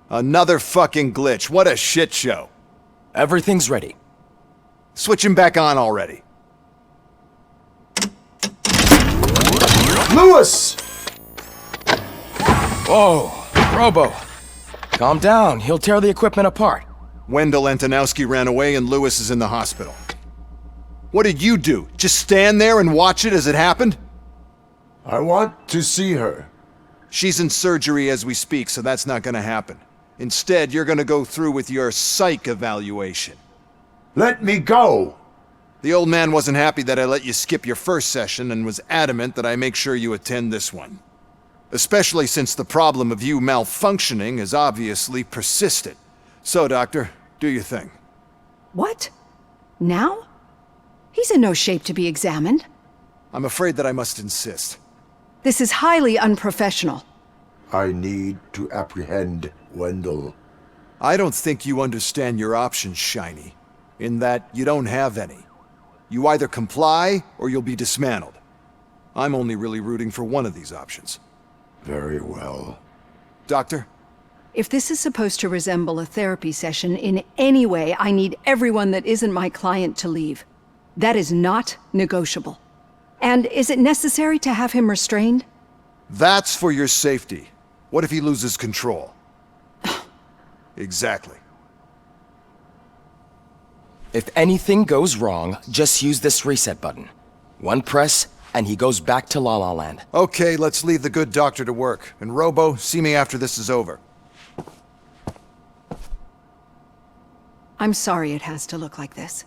Another fucking glitch. What a shit show. Everything's ready. Switch him back on already. Lewis! Whoa, Robo. Calm down, he'll tear the equipment apart. Wendell Antonowski ran away and Lewis is in the hospital. What did you do? Just stand there and watch it as it happened? I want to see her. She's in surgery as we speak, so that's not gonna happen. Instead, you're gonna go through with your psych evaluation. Let me go! The old man wasn't happy that I let you skip your first session and was adamant that I make sure you attend this one. Especially since the problem of you malfunctioning is obviously persistent. So, Doctor, do your thing. What? Now? He's in no shape to be examined. I'm afraid that I must insist. This is highly unprofessional. I need to apprehend Wendell. I don't think you understand your options, Shiny. In that you don't have any. You either comply or you'll be dismantled. I'm only really rooting for one of these options. Very well. Doctor? If this is supposed to resemble a therapy session in any way, I need everyone that isn't my client to leave. That is not negotiable. And is it necessary to have him restrained? That's for your safety. What if he loses control? Exactly. If anything goes wrong, just use this reset button. One press, and he goes back to La La Land. Okay, let's leave the good doctor to work. And Robo, see me after this is over. I'm sorry it has to look like this.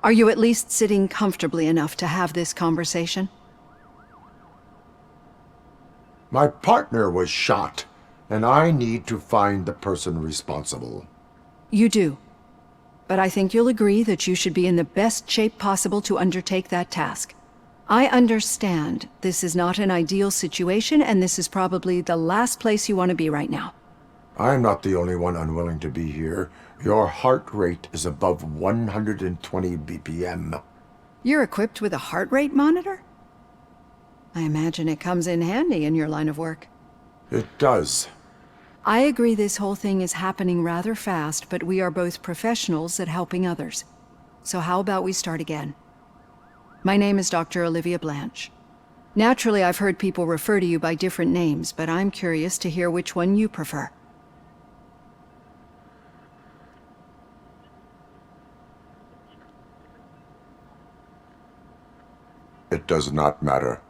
Are you at least sitting comfortably enough to have this conversation? My partner was shot, and I need to find the person responsible. You do. But I think you'll agree that you should be in the best shape possible to undertake that task. I understand this is not an ideal situation, and this is probably the last place you want to be right now. I'm not the only one unwilling to be here. Your heart rate is above 120 BPM. You're equipped with a heart rate monitor? I imagine it comes in handy in your line of work. It does. I agree this whole thing is happening rather fast, but we are both professionals at helping others. So how about we start again? My name is Dr. Olivia Blanche. Naturally, I've heard people refer to you by different names, but I'm curious to hear which one you prefer. It does not matter.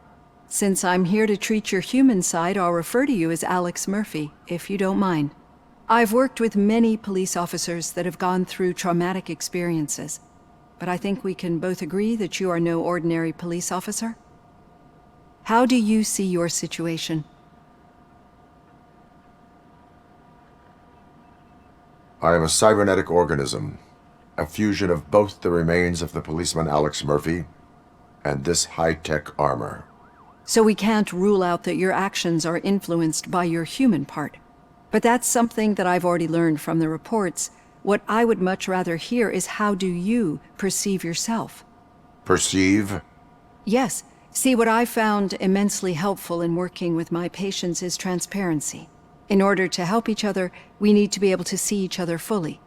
Since I'm here to treat your human side, I'll refer to you as Alex Murphy, if you don't mind. I've worked with many police officers that have gone through traumatic experiences, but I think we can both agree that you are no ordinary police officer. How do you see your situation? I am a cybernetic organism, a fusion of both the remains of the policeman Alex Murphy and this high-tech armor. So we can't rule out that your actions are influenced by your human part. But that's something that I've already learned from the reports. What I would much rather hear is how do you perceive yourself? Perceive? Yes. See, what I found immensely helpful in working with my patients is transparency. In order to help each other, we need to be able to see each other fully.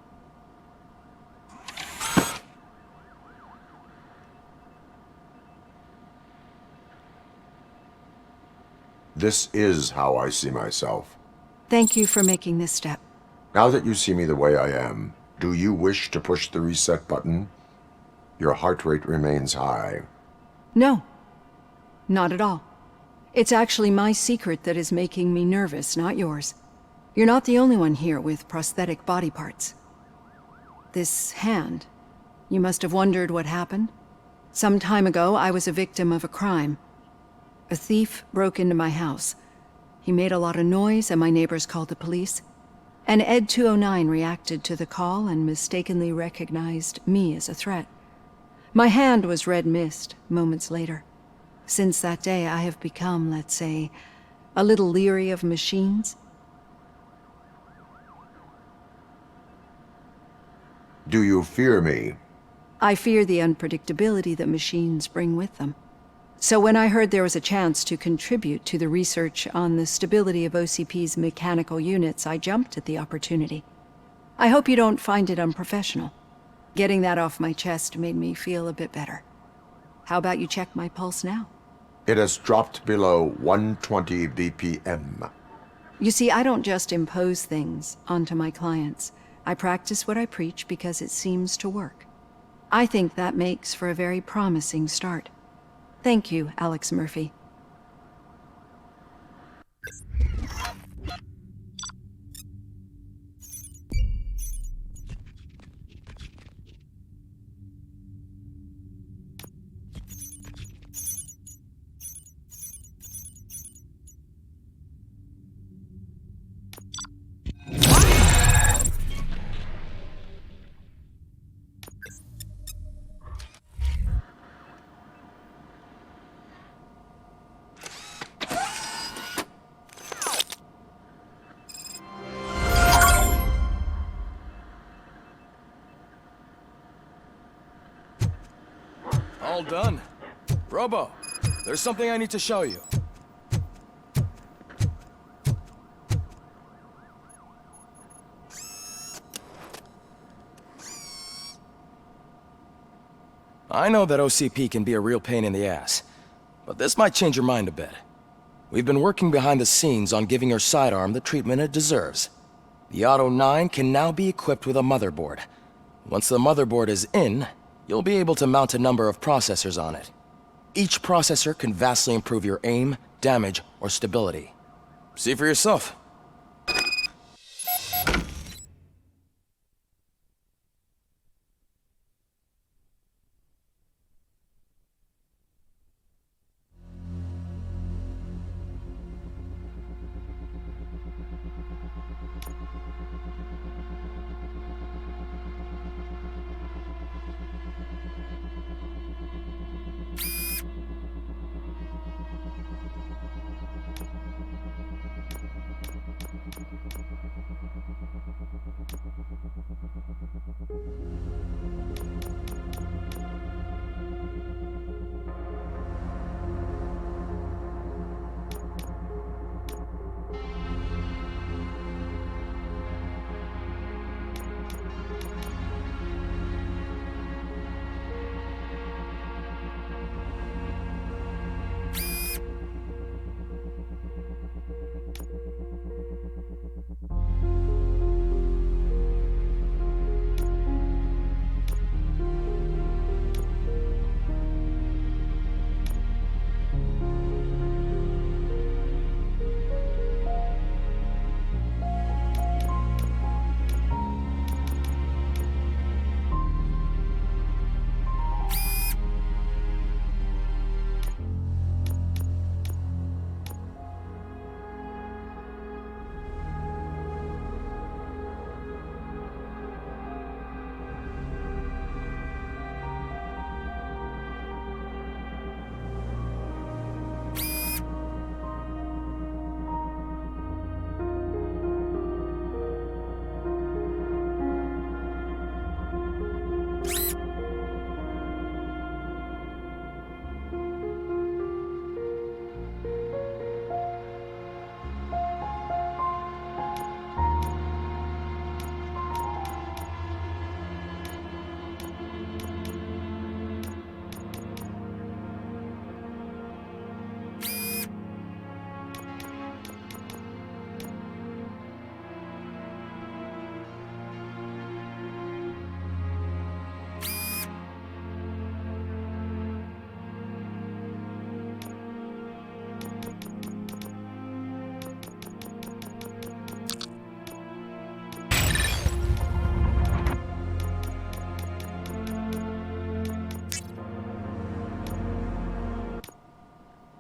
This is how I see myself. Thank you for making this step. Now that you see me the way I am, do you wish to push the reset button? Your heart rate remains high. No, not at all. It's actually my secret that is making me nervous, not yours. You're not the only one here with prosthetic body parts. This hand, you must have wondered what happened. Some time ago, I was a victim of a crime. A thief broke into my house. He made a lot of noise and my neighbors called the police. And Ed 209 reacted to the call and mistakenly recognized me as a threat. My hand was red mist moments later. Since that day, I have become, let's say, a little leery of machines. Do you fear me? I fear the unpredictability that machines bring with them. So when I heard there was a chance to contribute to the research on the stability of OCP's mechanical units, I jumped at the opportunity. I hope you don't find it unprofessional. Getting that off my chest made me feel a bit better. How about you check my pulse now? It has dropped below 120 BPM. You see, I don't just impose things onto my clients. I practice what I preach because it seems to work. I think that makes for a very promising start. Thank you, Alex Murphy. All done. Robo, there's something I need to show you. I know that OCP can be a real pain in the ass, but this might change your mind a bit. We've been working behind the scenes on giving your sidearm the treatment it deserves. The Auto 9 can now be equipped with a motherboard. Once the motherboard is in, you'll be able to mount a number of processors on it. Each processor can vastly improve your aim, damage, or stability. See for yourself.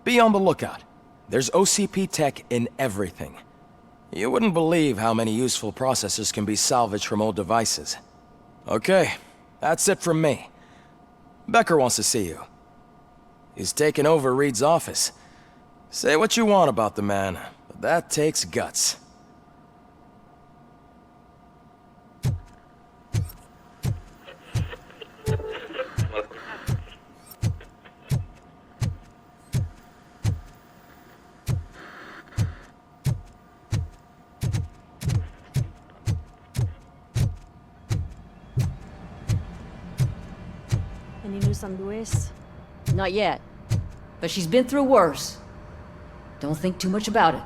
Be on the lookout. There's OCP tech in everything. You wouldn't believe how many useful processors can be salvaged from old devices. Okay, that's it from me. Becker wants to see you. He's taken over Reed's office. Say what you want about the man, but that takes guts. Any news on Luis? Not yet. But she's been through worse. Don't think too much about it.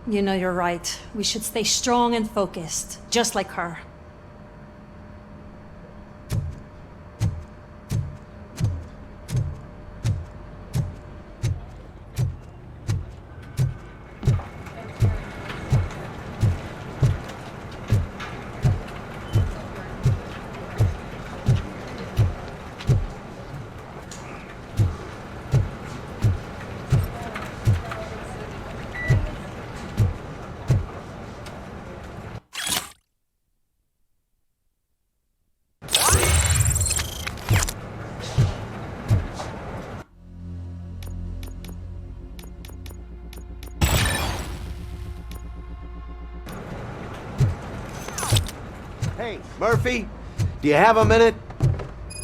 You know, you're right. We should stay strong and focused, just like her. Hey, Murphy, do you have a minute?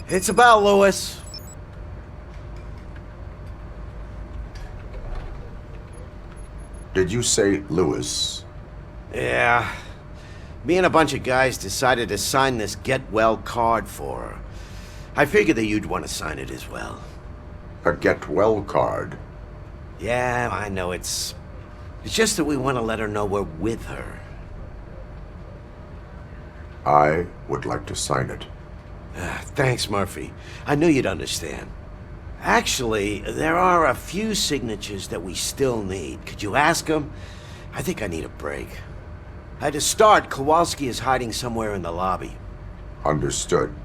It's about Lewis. Did you say Lewis? Yeah. Me and a bunch of guys decided to sign this get well card for her. I figured that you'd want to sign it as well. A get well card? Yeah, I know it's just that we want to let her know we're with her. I would like to sign it. Thanks, Murphy. I knew you'd understand. Actually, there are a few signatures that we still need. Could you ask them? I think I need a break. To start, Kowalski is hiding somewhere in the lobby. Understood.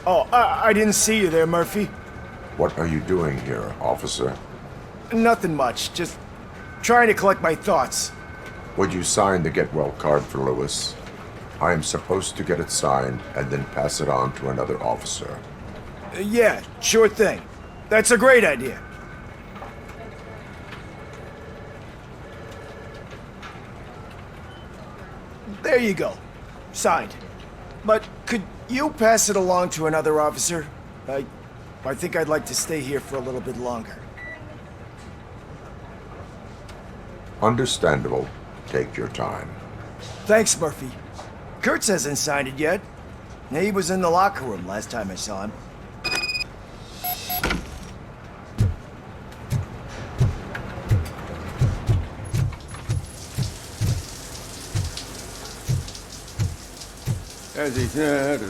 Oh, I didn't see you there, Murphy. What are you doing here, officer? Nothing much, just trying to collect my thoughts. Would you sign the get well card for Lewis? I am supposed to get it signed and then pass it on to another officer. Yeah, sure thing. That's a great idea. There you go. Signed. But could you pass it along to another officer? I think I'd like to stay here for a little bit longer. Understandable. Take your time. Thanks, Murphy. Kurtz hasn't signed it yet. He was in the locker room last time I saw him. As he said,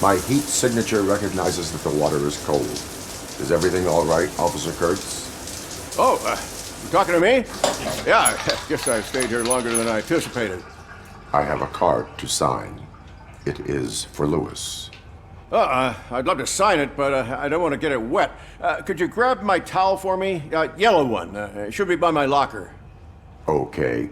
My heat signature recognizes that the water is cold. Is everything all right, Officer Kurtz? oh, you talking to me? Yeah, I guess I stayed here longer than I anticipated. I have a card to sign. It is for Lewis. I'd love to sign it, but I don't want to get it wet. Could you grab my towel for me? Yellow one. It should be by my locker. Okay.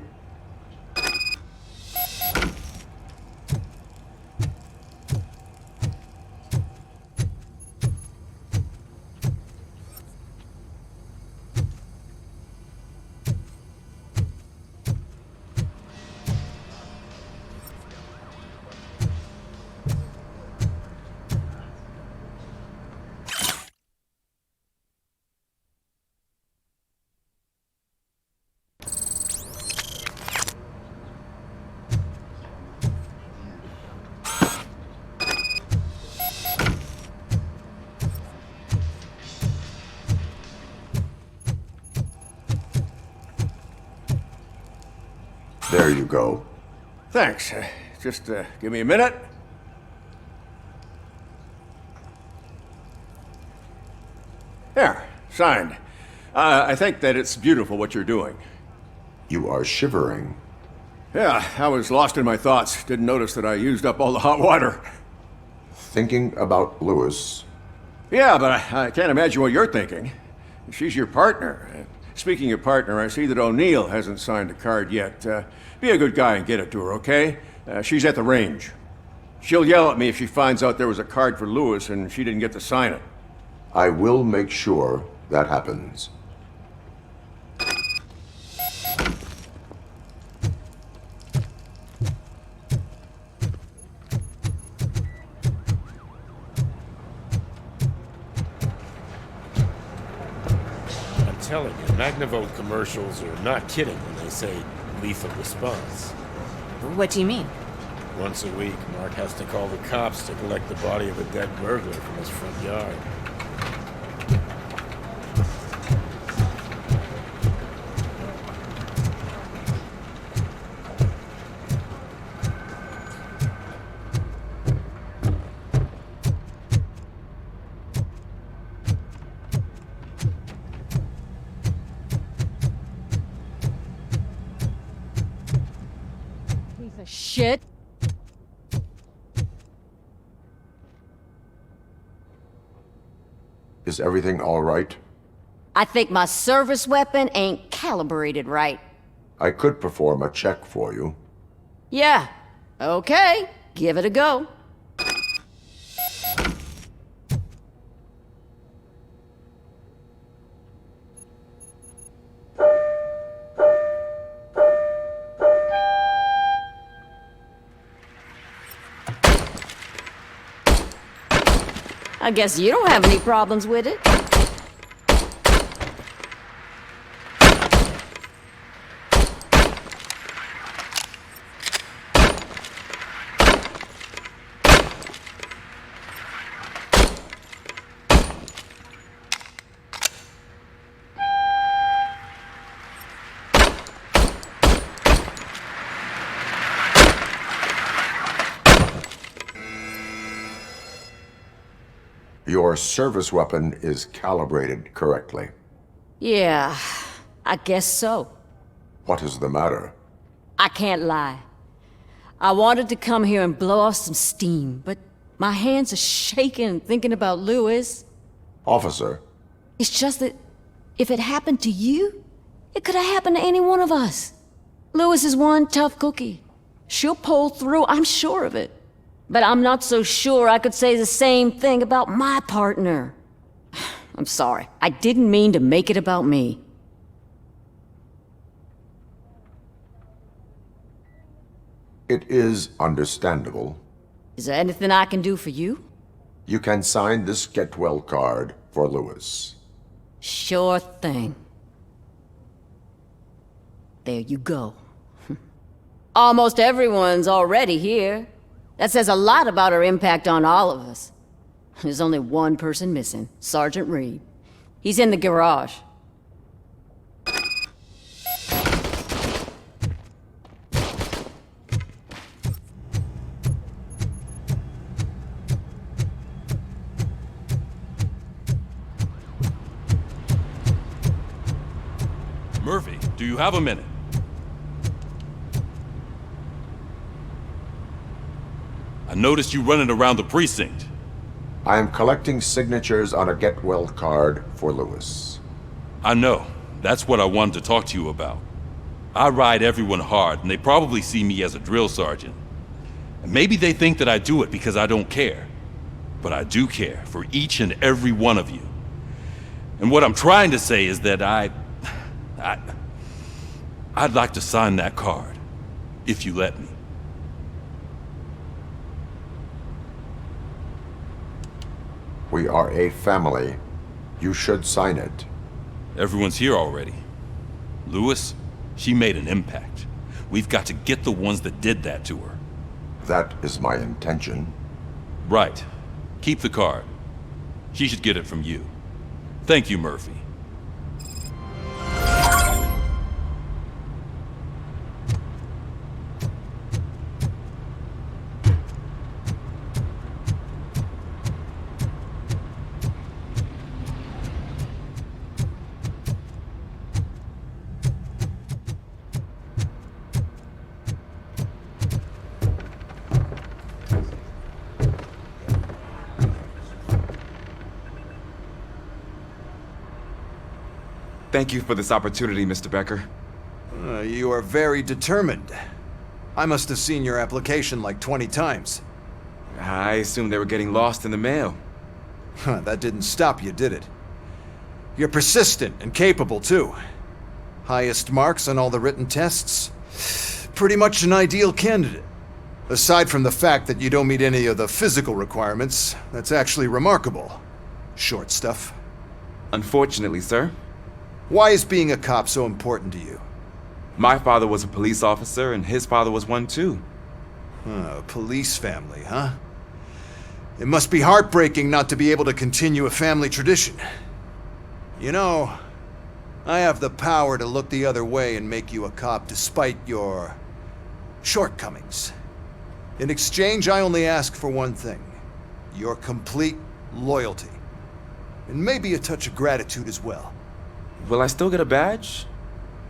There you go. Thanks. Just give me a minute. Signed. I think that it's beautiful what you're doing. You are shivering. Yeah, I was lost in my thoughts. Didn't notice that I used up all the hot water. Thinking about Lewis. Yeah, but I can't imagine what you're thinking. She's your partner. Speaking of partner, I see that O'Neill hasn't signed a card yet. Be a good guy and get it to her, okay? She's at the range. She'll yell at me if she finds out there was a card for Lewis and she didn't get to sign it. I will make sure that happens. I'm telling you, Magnavolt commercials are not kidding when they say lethal response. What do you mean? Once a week, Mark has to call the cops to collect the body of a dead burglar from his front yard. Piece of shit. Is everything all right? I think my service weapon ain't calibrated right. I could perform a check for you. Yeah. Okay. Give it a go. I guess you don't have any problems with it. Your service weapon is calibrated correctly. Yeah, I guess so. What is the matter? I can't lie. I wanted to come here and blow off some steam, but my hands are shaking thinking about Lewis. Officer, It's just that if it happened to you, it could have happened to any one of us. Lewis is one tough cookie. She'll pull through, I'm sure of it. But I'm not so sure I could say the same thing about my partner. I'm sorry. I didn't mean to make it about me. it is understandable. Is there anything I can do for you? You can sign this get well card for Lewis. Sure thing. There you go. Almost everyone's already here. That says a lot about her impact on all of us. There's only one person missing, Sergeant Reed. He's in the garage. Murphy, do you have a minute? I noticed you running around the precinct. I am collecting signatures on a get well card for Lewis. I know. That's what I wanted to talk to you about. I ride everyone hard, and they probably see me as a drill sergeant. And maybe they think that I do it because I don't care. But I do care for each and every one of you. And what I'm trying to say is that I'd like to sign that card, if you let me. We are a family. You should sign it. Everyone's here already. Lewis, she made an impact. We've got to get the ones that did that to her. That is my intention. Right. Keep the card. She should get it from you. Thank you, Murphy. Thank you for this opportunity, Mr. Becker. You are very determined. I must have seen your application like 20 times. I assumed they were getting lost in the mail. That didn't stop you, did it? You're persistent and capable, too. Highest marks on all the written tests. Pretty much an ideal candidate. Aside from the fact that you don't meet any of the physical requirements, that's actually remarkable. Short stuff. Unfortunately, sir. Why is being a cop so important to you? My father was a police officer, and his father was one too. A police family, huh? It must be heartbreaking not to be able to continue a family tradition. You know, I have the power to look the other way and make you a cop despite your shortcomings. In exchange, I only ask for one thing. Your complete loyalty. And maybe a touch of gratitude as well. Will I still get a badge?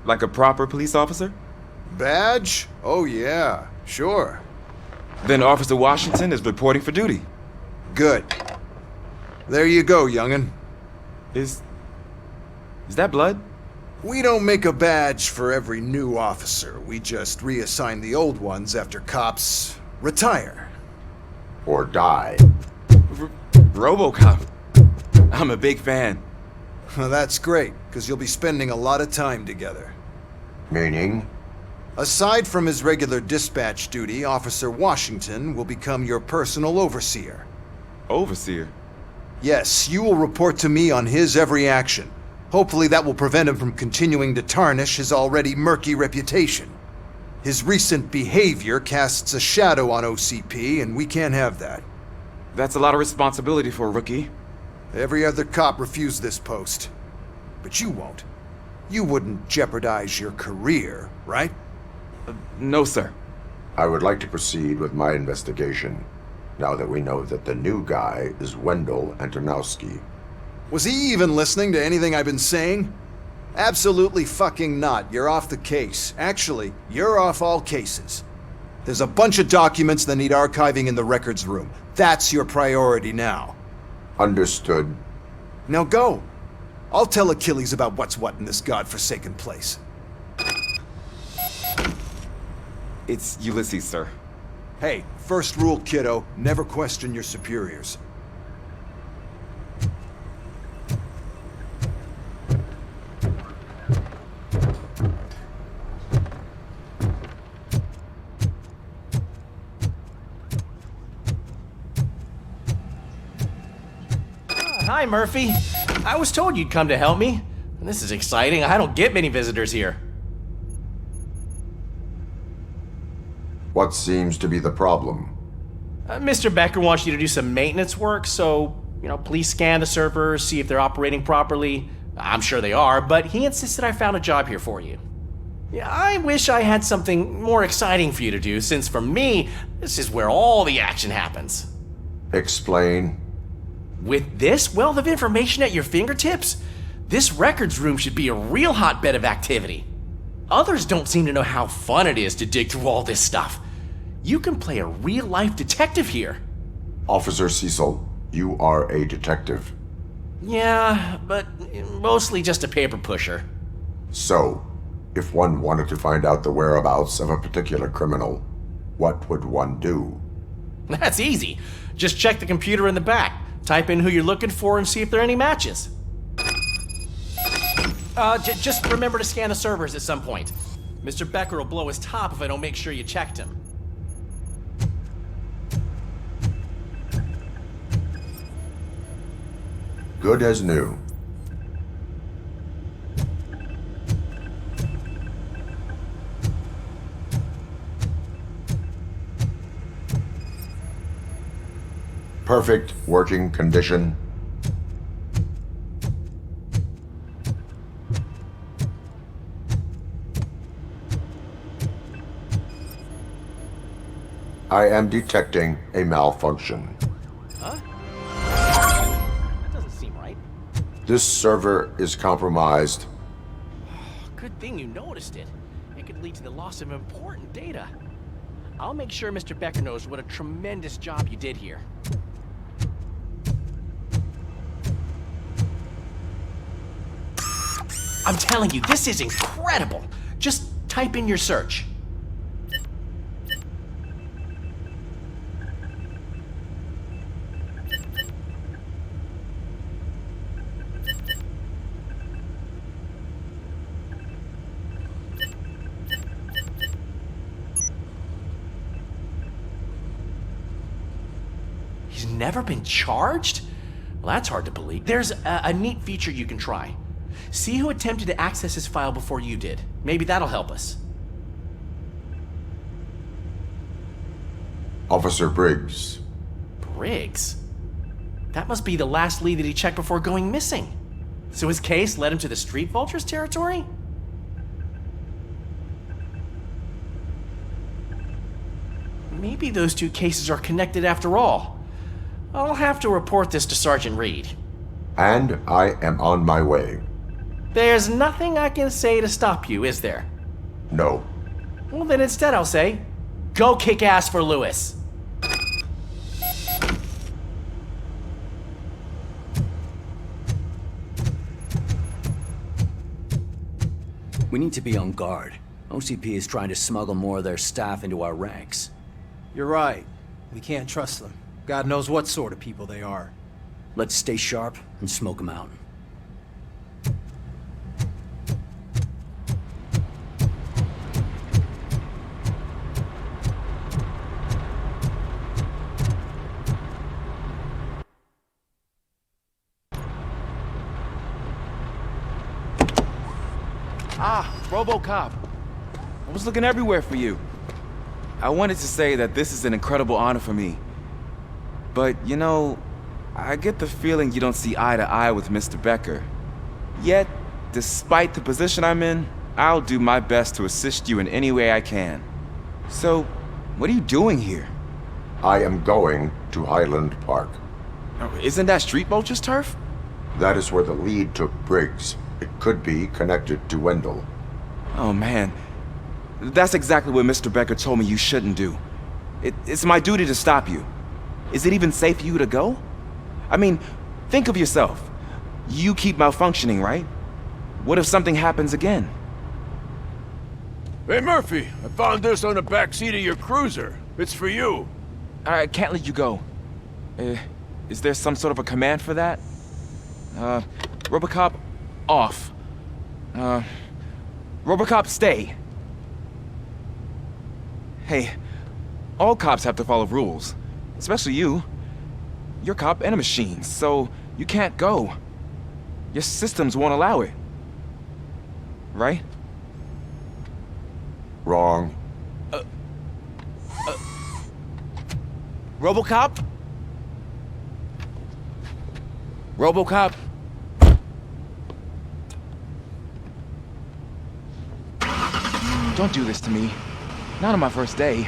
Like a proper police officer? Badge? Oh yeah, sure. Then Officer Washington is reporting for duty. Good. There you go, young'un. Is that blood? We don't make a badge for every new officer. We just reassign the old ones after cops retire. Or die. Robocop. I'm a big fan. Well, that's great, because you'll be spending a lot of time together. Meaning? Aside from his regular dispatch duty, Officer Washington will become your personal overseer. Overseer? Yes, you will report to me on his every action. Hopefully that will prevent him from continuing to tarnish his already murky reputation. His recent behavior casts a shadow on OCP, and we can't have that. That's a lot of responsibility for a rookie. Every other cop refused this post. But you won't. You wouldn't jeopardize your career, right? No, sir. I would like to proceed with my investigation, now that we know that the new guy is Wendell Antonowski. Was he even listening to anything I've been saying? Absolutely fucking not. You're off the case. Actually, you're off all cases. There's a bunch of documents that need archiving in the records room. That's your priority now. Understood. Now go. I'll tell Achilles about what's what in this godforsaken place. It's Ulysses, sir. Hey, first rule, kiddo, never question your superiors. Hi, Murphy. I was told you'd come to help me. This is exciting. I don't get many visitors here. What seems to be the problem? Mr. Becker wants you to do some maintenance work, so, please scan the servers, see if they're operating properly. I'm sure they are, but he insisted I found a job here for you. Yeah, I wish I had something more exciting for you to do, since for me, this is where all the action happens. Explain. With this wealth of information at your fingertips, this records room should be a real hotbed of activity. Others don't seem to know how fun it is to dig through all this stuff. You can play a real-life detective here. Officer Cecil, you are a detective. Yeah, but mostly just a paper pusher. So, if one wanted to find out the whereabouts of a particular criminal, what would one do? That's easy. Just check the computer in the back. Type in who you're looking for and see if there are any matches. Just remember to scan the servers at some point. Mr. Becker will blow his top if I don't make sure you checked him. Good as new. Perfect working condition. I am detecting a malfunction. Huh? That doesn't seem right. This server is compromised. Good thing you noticed it. It could lead to the loss of important data. I'll make sure Mr. Becker knows what a tremendous job you did here. I'm telling you, this is incredible. Just type in your search. He's never been charged? Well, that's hard to believe. There's a neat feature you can try. See who attempted to access his file before you did. Maybe that'll help us. Officer Briggs. Briggs? That must be the last lead that he checked before going missing. So his case led him to the Street Vultures territory? Maybe those two cases are connected after all. I'll have to report this to Sergeant Reed. And I am on my way. There's nothing I can say to stop you, is there? No. Well, then instead I'll say, go kick ass for Lewis. We need to be on guard. OCP is trying to smuggle more of their staff into our ranks. You're right. We can't trust them. God knows what sort of people they are. Let's stay sharp and smoke them out. Ah, Robocop. I was looking everywhere for you. I wanted to say that this is an incredible honor for me. But, you know, I get the feeling you don't see eye to eye with Mr. Becker. Yet, despite the position I'm in, I'll do my best to assist you in any way I can. So, what are you doing here? I am going to Highland Park. Isn't that Street Vulture's turf? That is where the lead took Briggs. It could be connected to Wendell. Oh, man. That's exactly what Mr. Becker told me you shouldn't do. It's my duty to stop you. Is it even safe for you to go? I mean, think of yourself. You keep malfunctioning, right? What if something happens again? Hey, Murphy, I found this on the back seat of your cruiser. It's for you. I can't let you go. Is there some sort of a command for that? Robocop, off. Robocop, stay. Hey, all cops have to follow rules. Especially you. You're a cop and a machine, so you can't go. Your systems won't allow it. Right? Wrong. Robocop? Robocop? Don't do this to me. Not on my first day.